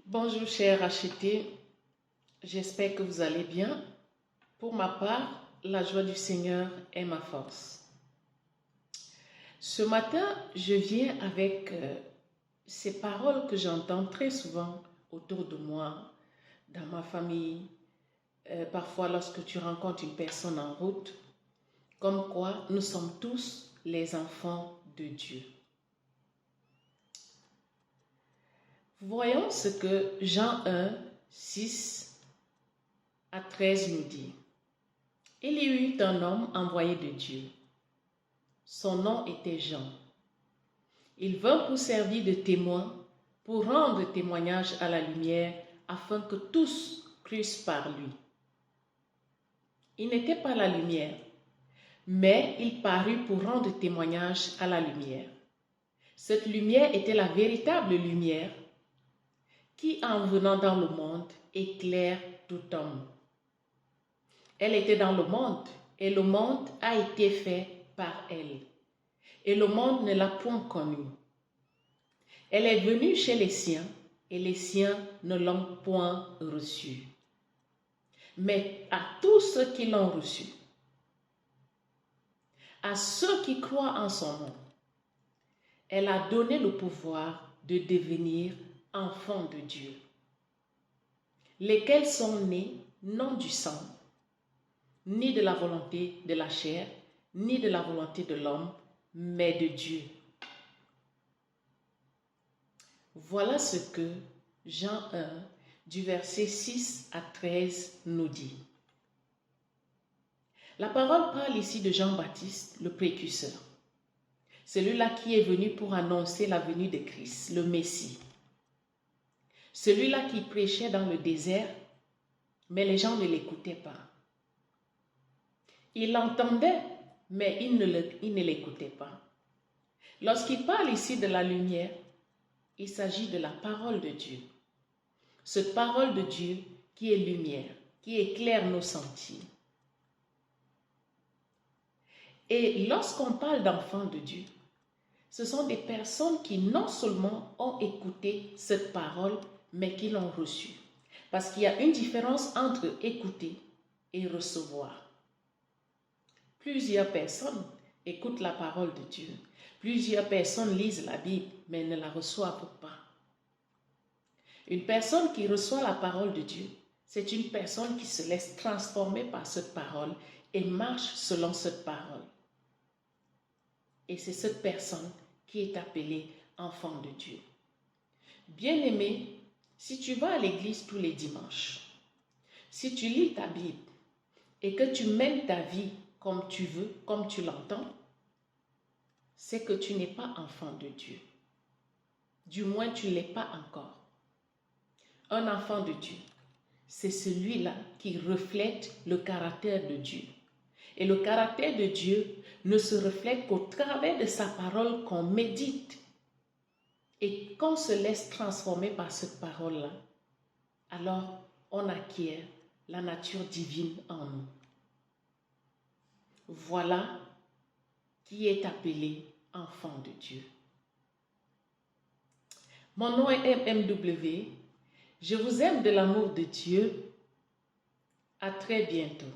Bonjour chers achetés, j'espère que vous allez bien. Pour ma part, la joie du Seigneur est ma force. Ce matin, je viens avec ces paroles que j'entends très souvent autour de moi, dans ma famille, parfois lorsque tu rencontres une personne en route, comme quoi nous sommes tous les enfants de Dieu. Voyons ce que Jean 1, 6 à 13 nous dit. Il y eut un homme envoyé de Dieu. Son nom était Jean. Il vint pour servir de témoin, pour rendre témoignage à la lumière, afin que tous crussent par lui. Il n'était pas la lumière, mais il parut pour rendre témoignage à la lumière. Cette lumière était la véritable lumière qui, en venant dans le monde, éclaire tout homme. Elle était dans le monde, et le monde a été fait par elle. Et le monde ne l'a point connue. Elle est venue chez les siens, et les siens ne l'ont point reçue. Mais à tous ceux qui l'ont reçue, à ceux qui croient en son nom, elle a donné le pouvoir de devenir enfants de Dieu, lesquels sont nés non du sang, ni de la volonté de la chair, ni de la volonté de l'homme, mais de Dieu. Voilà ce que Jean 1, du verset 6 à 13 nous dit. La parole parle ici de Jean-Baptiste, le précurseur, celui-là qui est venu pour annoncer la venue de Christ, le Messie. Celui-là qui prêchait dans le désert, mais les gens ne l'écoutaient pas. Ils l'entendaient, mais ils ne l'écoutaient pas. Lorsqu'il parle ici de la lumière, il s'agit de la parole de Dieu. Cette parole de Dieu qui est lumière, qui éclaire nos sentiers. Et lorsqu'on parle d'enfants de Dieu, ce sont des personnes qui non seulement ont écouté cette parole, mais qui l'ont reçue. Parce qu'il y a une différence entre écouter et recevoir. Plusieurs personnes écoutent la parole de Dieu. Plusieurs personnes lisent la Bible, mais ne la reçoivent pas. Une personne qui reçoit la parole de Dieu, c'est une personne qui se laisse transformer par cette parole et marche selon cette parole. Et c'est cette personne qui est appelée enfant de Dieu. Bien-aimé, si tu vas à l'église tous les dimanches, si tu lis ta Bible et que tu mènes ta vie comme tu veux, comme tu l'entends, c'est que tu n'es pas enfant de Dieu. Du moins, tu ne l'es pas encore. Un enfant de Dieu, c'est celui-là qui reflète le caractère de Dieu. Et le caractère de Dieu ne se reflète qu'au travers de sa parole qu'on médite et qu'on se laisse transformer par cette parole-là. Alors, on acquiert la nature divine en nous. Voilà qui est appelé enfant de Dieu. Mon nom est MMW. Je vous aime de l'amour de Dieu. À très bientôt.